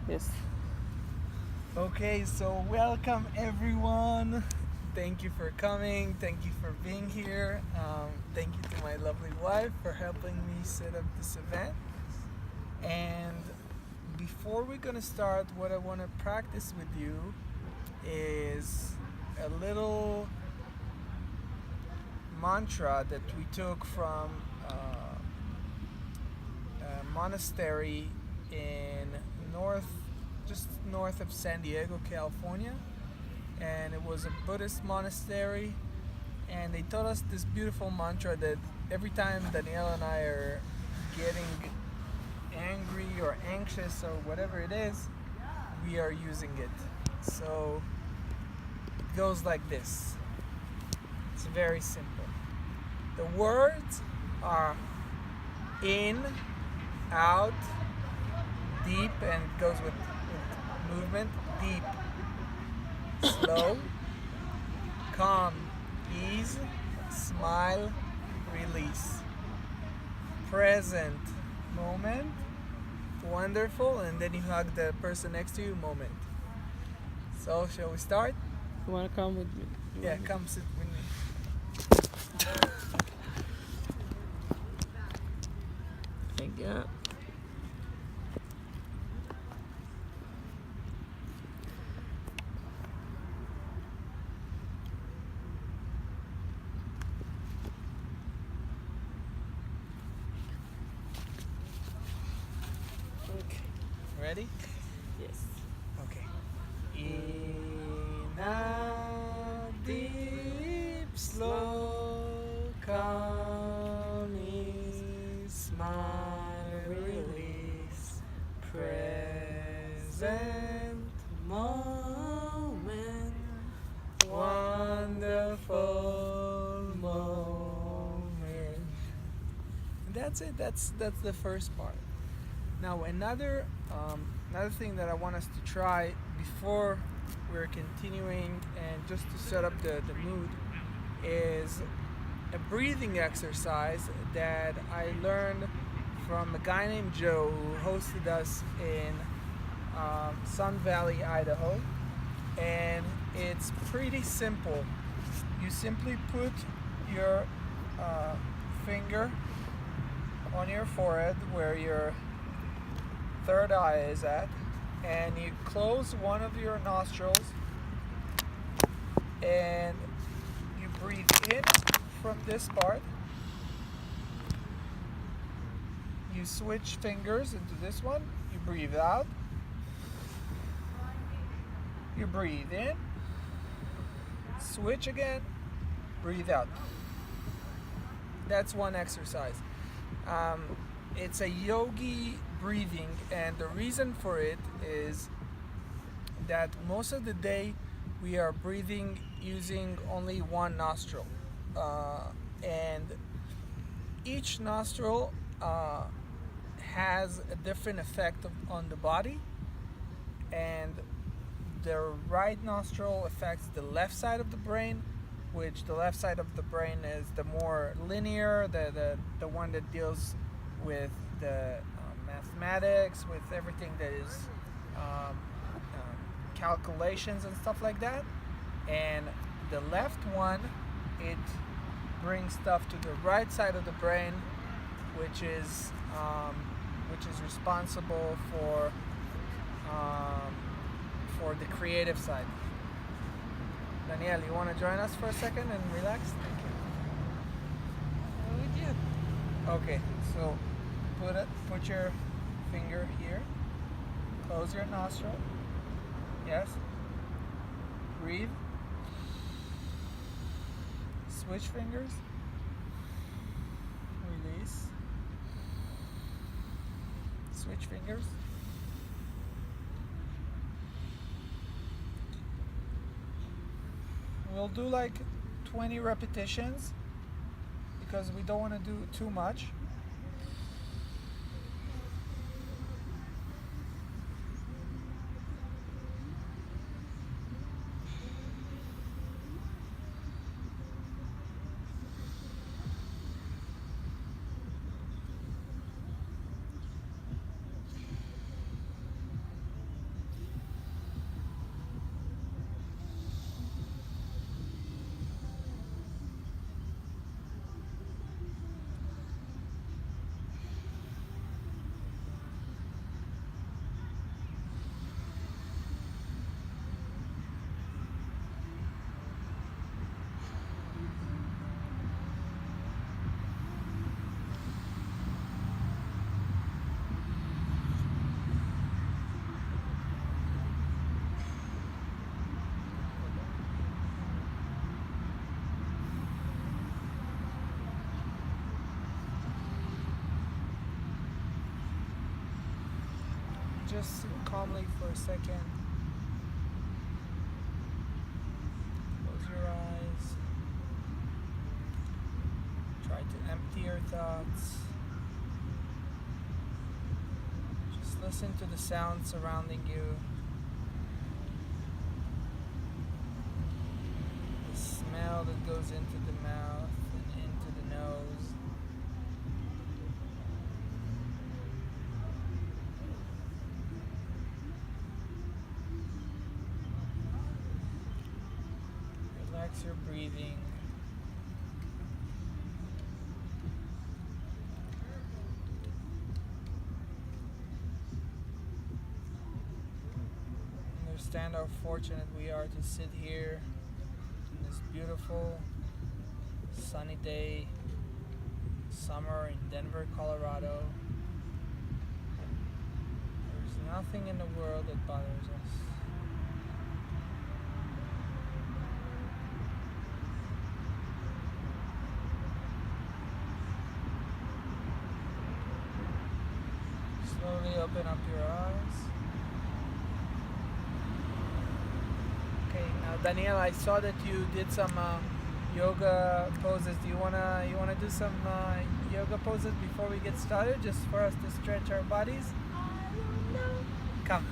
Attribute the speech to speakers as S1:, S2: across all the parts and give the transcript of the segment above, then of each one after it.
S1: Yes.
S2: Okay, so welcome everyone. Thank you for coming. Thank you for being here. Thank you to my lovely wife for helping me set up this event. And before we're gonna start, what I want to practice with you is a little mantra that we took from a monastery in north, just north of San Diego, California, and it was a Buddhist monastery. And they taught us this beautiful mantra that every time Danielle and I are getting angry or anxious or whatever it is, we are using it. So it goes like this. It's very simple. The words are in, out, deep, and it goes with movement. Deep, slow, calm, ease, smile, release. Present, moment, wonderful, and then you hug the person next to you, moment. So, shall we start?
S1: You wanna come with me?
S2: Yeah, come sit with me.
S1: Thank you.
S2: Okay. Ready?
S1: Yes.
S2: Okay. In out, deep, slow, calm, ease, smile, release. Present moment, wonderful moment. That's it. That's the first part. Now another thing that I want us to try before we're continuing and just to set up the mood is a breathing exercise that I learned from a guy named Joe who hosted us in Sun Valley, Idaho, and it's pretty simple. You simply put your uh, finger on your forehead where your third eye is at, and you close one of your nostrils and you breathe in from this part. You switch fingers into this one, you breathe out, you breathe in, switch again, breathe out. That's one exercise. Um, it's a yogi breathing, and the reason for it is that most of the day we are breathing using only one nostril, and each nostril has a different effect on the body, and the right nostril affects the left side of the brain, which the left side of the brain is the more linear, the one that deals with the mathematics, with everything that is calculations and stuff like that. And the left one, it brings stuff to the right side of the brain, which is um, which is responsible um, for the creative side. Danielle, you want to join us for a second and relax? Thank
S1: I'm with you.
S2: you. Okay, so put your finger here. Close your nostril. Yes. Breathe. Switch fingers. Release. Switch fingers. We'll do like 20 repetitions because we don't want to do too much. just sit calmly for a second. Close your eyes. Try to empty your thoughts. Just listen to the sounds surrounding you. The smell that goes into the mouth and into the nose. Relax your breathing. Understand how fortunate we are to sit here on this beautiful sunny day, summer in Denver, Colorado. There's nothing in the world that bothers us. Slowly open up your eyes. Okay, now Danielle, I saw that you did some yoga poses. Do you wanna do some yoga poses before we get started, just for us to stretch our bodies? Come.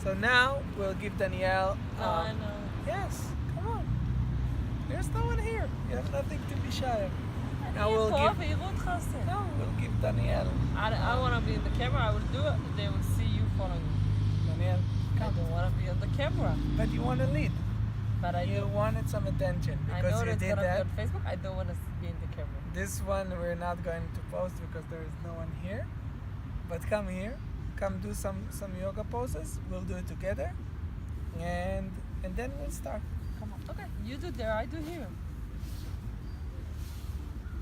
S2: So now we'll give Danielle.
S1: I know.
S2: Yes, come on. There's no one here. You have nothing to be shy of. Now
S1: אני
S2: we'll
S1: פה
S2: give.
S1: ויראו אותך עושה.
S2: No, we'll give Danielle.
S1: I want to be in the camera. I will do it. They will see you following me.
S2: Danielle,
S1: I
S2: come.
S1: don't want to be on the camera.
S2: But you want to lead.
S1: But I
S2: You
S1: do.
S2: wanted some attention
S1: I
S2: because
S1: know
S2: you
S1: it's
S2: did
S1: going to be
S2: that.
S1: on Facebook. I don't want to be in the camera.
S2: This one we're not going to post because there is no one here. But come here, come do some yoga poses. We'll do it together, and then we'll start. Come on.
S1: Okay, you do there, I do here.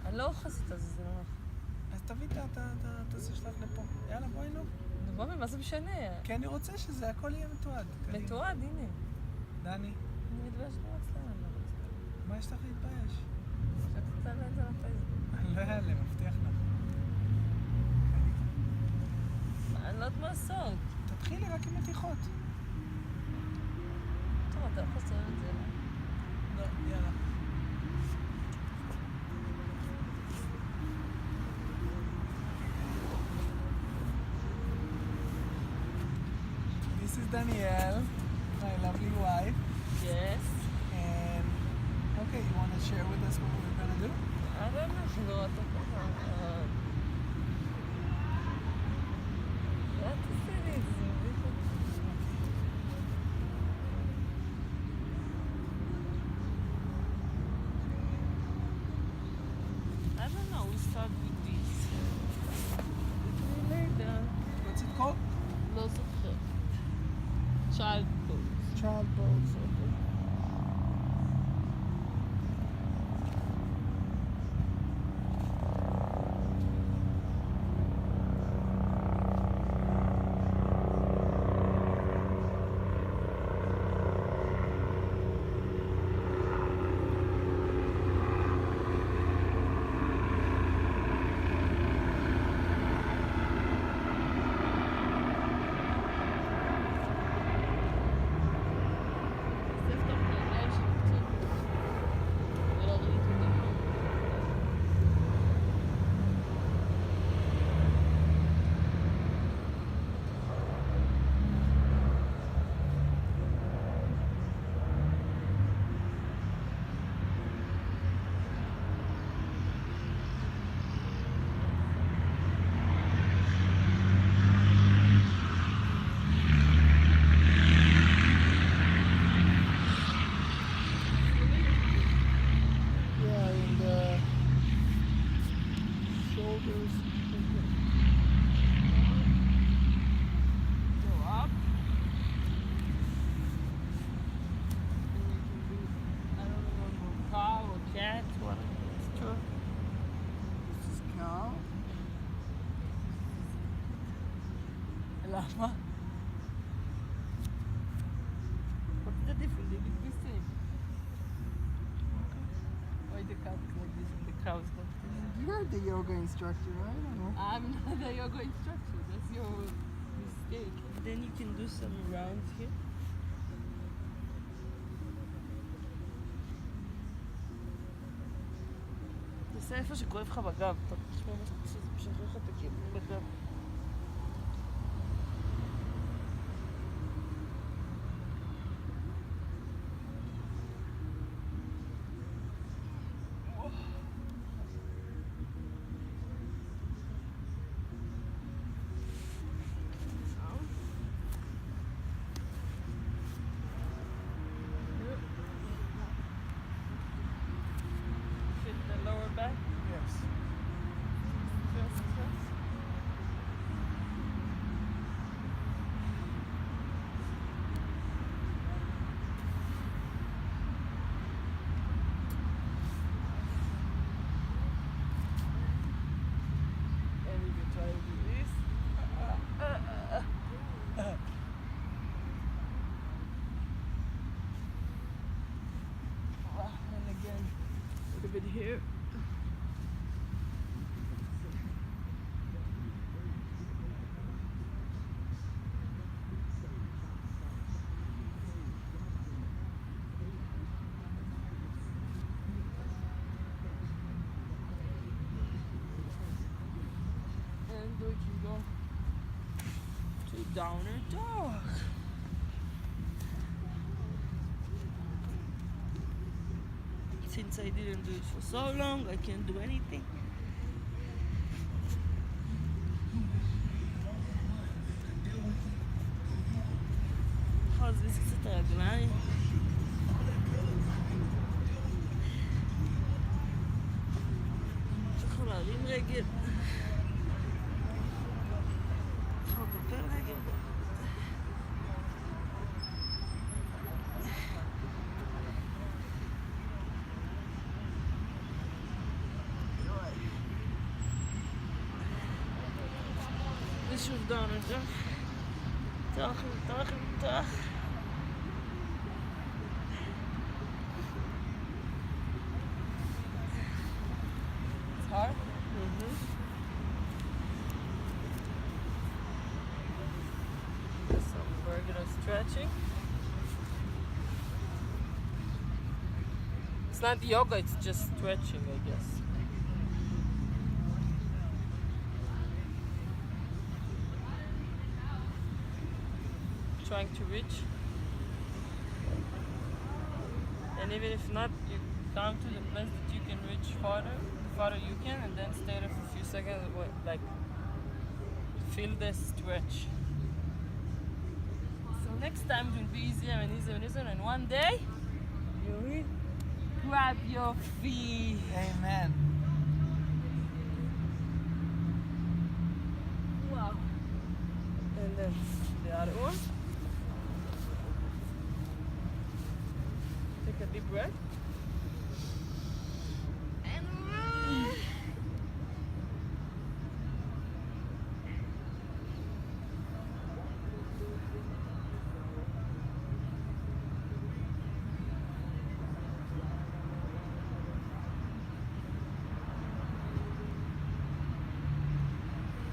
S1: אני לא אוחזת על זה, זה לא נכון.
S2: אז תביא את הטוסה שלך לפה. יאללה, בואי נו.
S1: נו, בואי, מה זה משנה?
S2: כי אני רוצה שזה הכל יהיה מתועד. קדימה.
S1: מתועד, הנה.
S2: דני,
S1: אני מתביישת לעצמי, אני לא רוצה.
S2: מה יש לך להתבייש?
S1: עכשיו תעלה את זה לפייסבוק.
S2: אני לא אעלה, מבטיח לך.
S1: אני לא יודעת מה לעשות.
S2: תתחילי רק עם מתיחות.
S1: טוב, אתה יכול לעשות את זה.
S2: לא, יאללה. This is Danielle, my lovely wife.
S1: Yes.
S2: And okay, you want to share with us what we're gonna do?
S1: I don't know, לא, אתה ככה. אל תעשה לי את זה, בדיוק. I don't know, we start with this. Later.
S2: What's it called?
S1: לא זוכרת. Child pose.
S2: Child pose.
S1: למה? What's the difference? They look the same. Why the cat is like this and the cow is like this?
S2: You're the yoga instructor, right? I don't know.
S1: I'm not the yoga instructor. That's your
S3: can do some rounds here. תעשה איפה שכואב לך בגב, אתה תשמע מה שזה משחרר לך את הכאבים בגב.
S1: Fit the lower back.
S2: Yes.
S1: First. And you can try to do this. And again, a little bit here. And we can go to downer dog.
S3: Since I didn't do it for so long, I can't do anything. להזיז קצת הרגליים. צריך להרים רגל. צריך לקפל רגל. ושוב דאונר ג'אמפ. מתח.
S1: It's hard. Some regular stretching. It's not yoga, it's just stretching, I guess. Trying to reach. And even if not, you come to the place that you can reach farther, the farther you can, and then stay there for a few seconds, like feel the stretch. So next time it will be easier and easier and easier, and one day you will grab your feet.
S2: Amen.
S1: Wow. And then the other one. Take a deep breath. And run.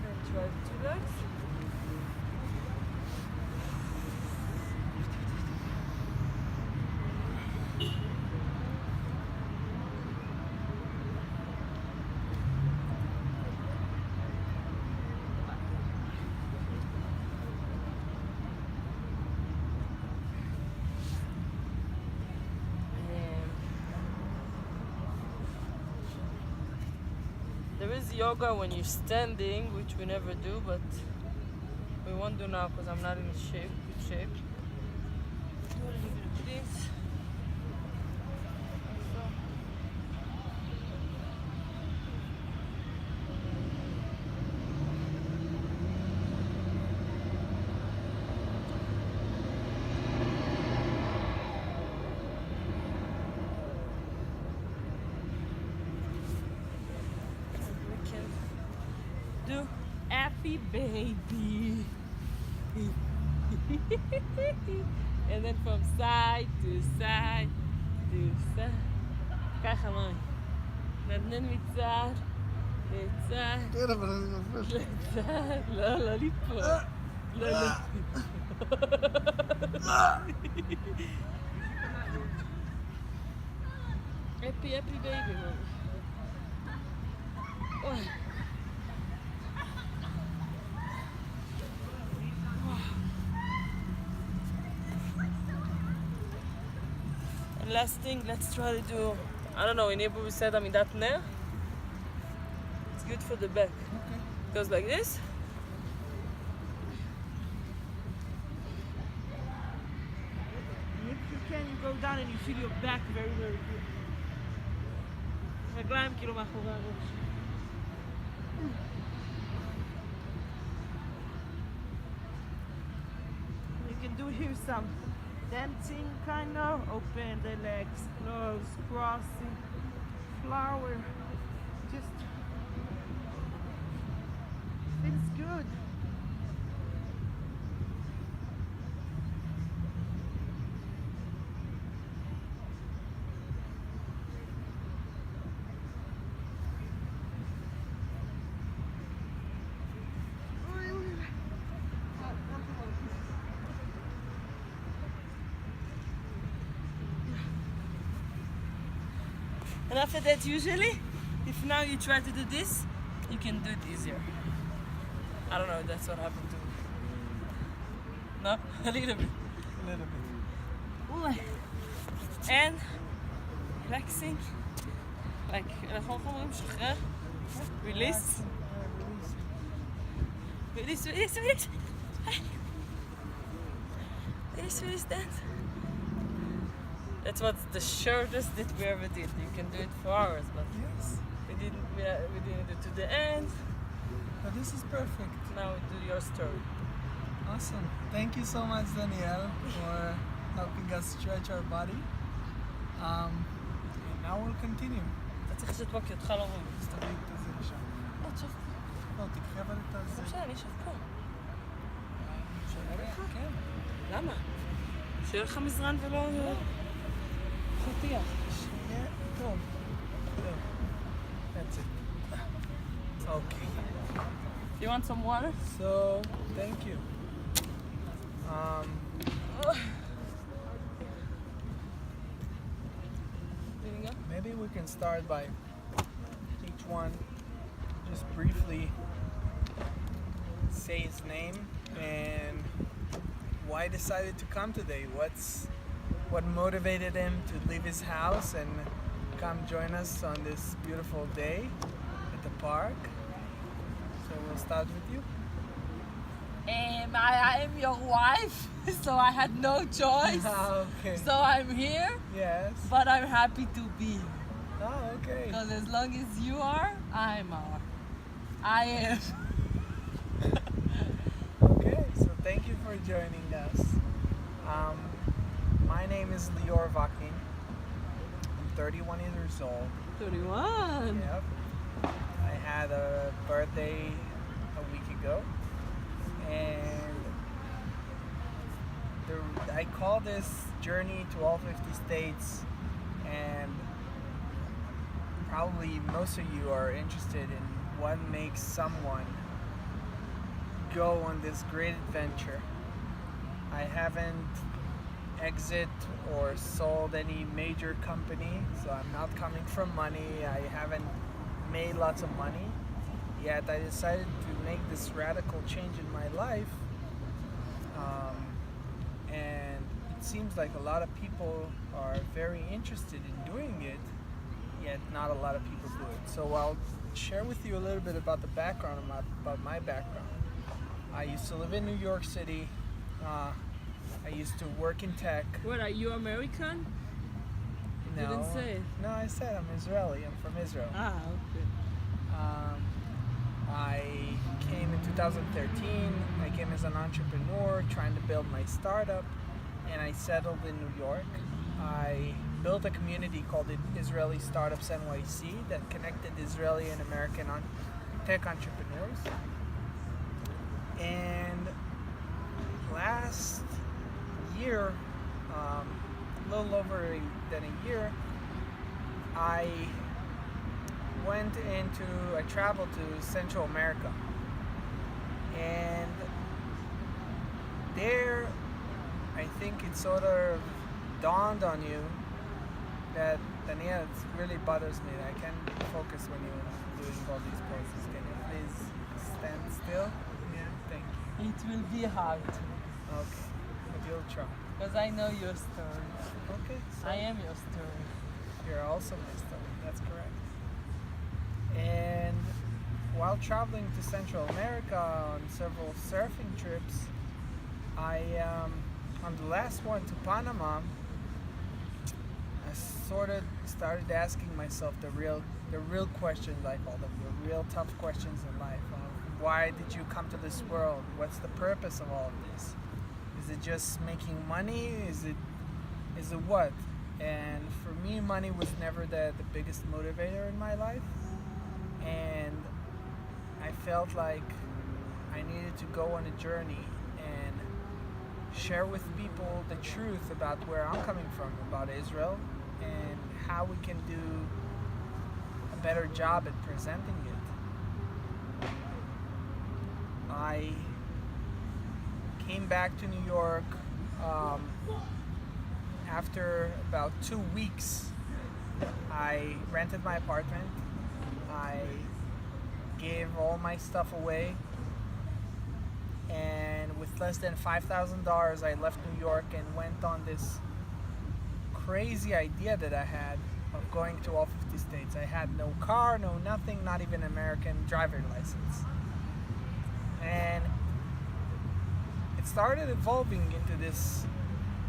S1: And try the 2 legs. There is yoga when you're standing, which we never do, but we won't do now because I'm not in good shape. Do a little bit of this. Do happy baby. And then from side to side to side. ככה מוי. נדנן מצד לצד.
S2: כן, אבל אני נופל.
S1: לצד. לא ליפול. לא.
S3: Happy, happy baby, man. Oh. And last thing, let's try to do, I don't know, in Hebrew we said Amidat Ner. It's good for the back.
S2: Okay.
S3: Goes like this. If you can, you go down and you feel your back very, very good. רגליים כאילו מאחורי הראש. You can do here some dancing kind of. Open the legs, close, crossing, flower. Just feels good. And after that, usually, if now you try to do this, you can do it easier. I don't know, that's what happened to me. No? A little bit.
S2: A little bit.
S3: Ooh. And relaxing. Like, gewoon שחרר. Release. Release, release, release. Release, release that. That's what the shortest that we ever did. You can do it for hours, but
S2: Yes.
S3: we didn't do it to the end.
S2: But this is perfect.
S3: Now we do your story.
S2: Awesome. Thank you so much, Danielle, for helping us stretch our body. And now we'll continue.
S3: אתה צריך לשתות כי אותך לא רואים.
S2: אז תביא את זה לשם.
S3: לא, תשב.
S2: לא, תקחי אבל את
S3: לא
S2: הזה.
S3: משנה, אני אשב פה.
S2: כן.
S3: למה? שיהיה לך מזרן ולא חתיך.
S2: שיהיה טוב. זהו. That's it. Okay.
S3: You want some water?
S2: So, thank you.
S3: There you go.
S2: Maybe we can start by each one just briefly say his name and why he decided to come today. What motivated him to leave his house and come join us on this beautiful day at the park. So we'll start with you.
S3: I am your wife, so I had no choice.
S2: Okay.
S3: So I'm here,
S2: Yes.
S3: but I'm happy to be.
S2: Oh, okay.
S3: Because as long as you are, I am.
S2: Okay, so thank you for joining us. My name is Lior Vaknin. I'm 31 years old.
S3: 31.
S2: Yep. I had a birthday a week ago, and I call this journey to all 50 states, and probably most of you are interested in what makes someone go on this great adventure. I haven't exit or sold any major company, so I'm not coming from money. I haven't made lots of money, yet I decided to make this radical change in my life. And it seems like a lot of people are very interested in doing it, yet not a lot of people do it. So I'll share with you a little bit about the background, about my background. I used to live in New York City. I used to work in tech.
S3: What, are you American?
S2: No,
S3: Didn't say.
S2: No, I said I'm Israeli. I'm from Israel.
S3: Ah, okay.
S2: I came in 2013. I came as an entrepreneur trying to build my startup, and I settled in New York. I built a community called the Israeli Startups NYC that connected Israeli and American tech entrepreneurs. And last year, a little over than a year, I traveled to Central America, and there I think it sort of dawned on you that Daniel, it really bothers me. I can't focus when you're doing all these poses. Can you please stand still? Yeah, thank you.
S3: It will be hard
S2: Okay, but you'll try.
S3: because I know your story.
S2: Okay, so
S3: I am your story.
S2: you're also my story. That's correct. And while traveling to Central America on several surfing trips, on the last one to Panama, I sort of started asking myself the real questions, I call them, the real tough questions in life. Why did you come to this world? What's the purpose of all of this? Is it just making money? Is it what? And for me, money was never the biggest motivator in my life. And I felt like I needed to go on a journey and share with people the truth about where I'm coming from, about Israel, and how we can do a better job at presenting it. I came back to New York after about 2 weeks. I rented my apartment. I gave all my stuff away, and with less than $5,000 I left New York and went on this crazy idea that I had of going to all 50 states. I had no car, no nothing, not even an American driver license. And it started evolving into this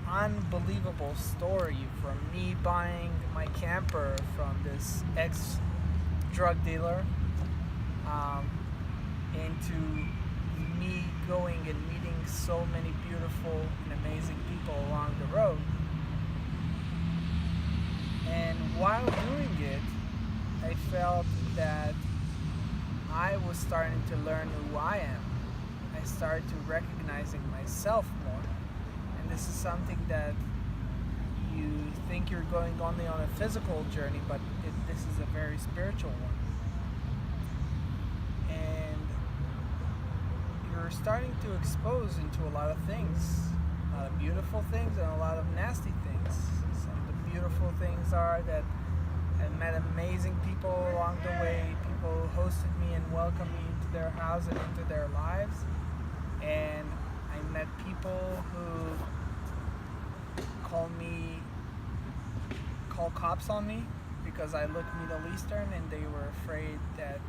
S2: unbelievable story, from me buying my camper from this ex-drug dealer, into me going and meeting so many beautiful and amazing people along the road. And while doing it, I felt that I was starting to learn who I am. I started to recognizing myself more. And this is something that you think you're going only on a physical journey, but this is a very spiritual one. And you're starting to expose into a lot of things, a lot of beautiful things and a lot of nasty things. Some of the beautiful things are that I met amazing people along the way. People hosted me and welcomed me into their house and into their lives. And I met people who call cops on me because I look Middle Eastern, and they were afraid that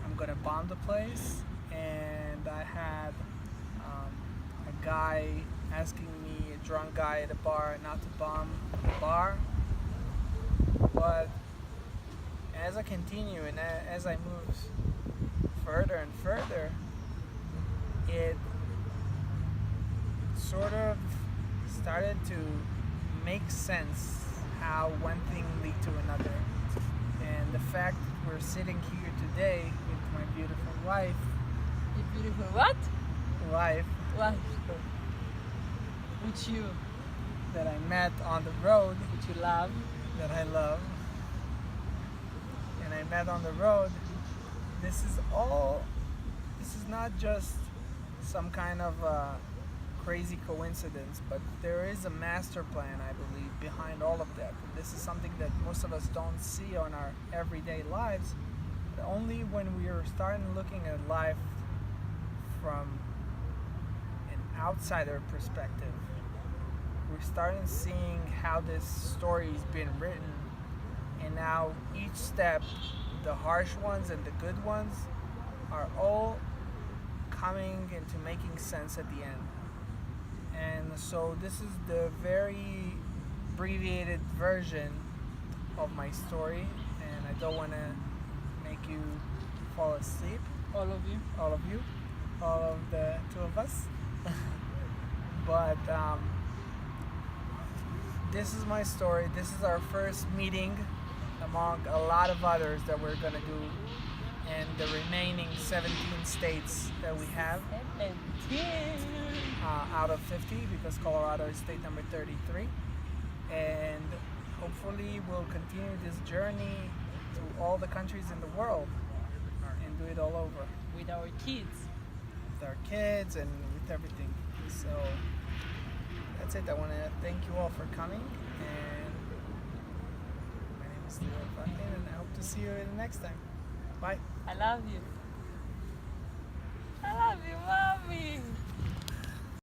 S2: I'm gonna bomb the place. And I had a guy asking me, a drunk guy at a bar, not to bomb the bar. But as I continue and as I move further and further, it sort of started to make sense how one thing lead to another. And the fact that we're sitting here today with my beautiful wife,
S3: You beautiful what?
S2: wife
S3: What? Which you,
S2: that I met on the road,
S3: which you love.
S2: that I love, and I met on the road, this is not just some kind of crazy coincidence, but there is a master plan, I believe, behind all of that. And this is something that most of us don't see on our everyday lives, but only when we are starting looking at life from an outsider perspective. We're starting seeing how this story is being written, and now each step, the harsh ones and the good ones, are all coming into making sense at the end. And so this is the very abbreviated version of my story, and I don't want to make you fall asleep,
S3: All of you.
S2: all of you, all of the two of us. But this is my story. This is our first meeting among a lot of others that we're gonna do in the remaining 17 states that we have out of 50, because Colorado is state number 33. And hopefully we'll continue this journey to all the countries in the world and do it all over
S3: With our kids.
S2: with our kids and with everything. So that's it. I want to thank you all for coming, and my name is Leo Fucking, and I hope to see you next time. Bye.
S3: I love you. I love you, mommy.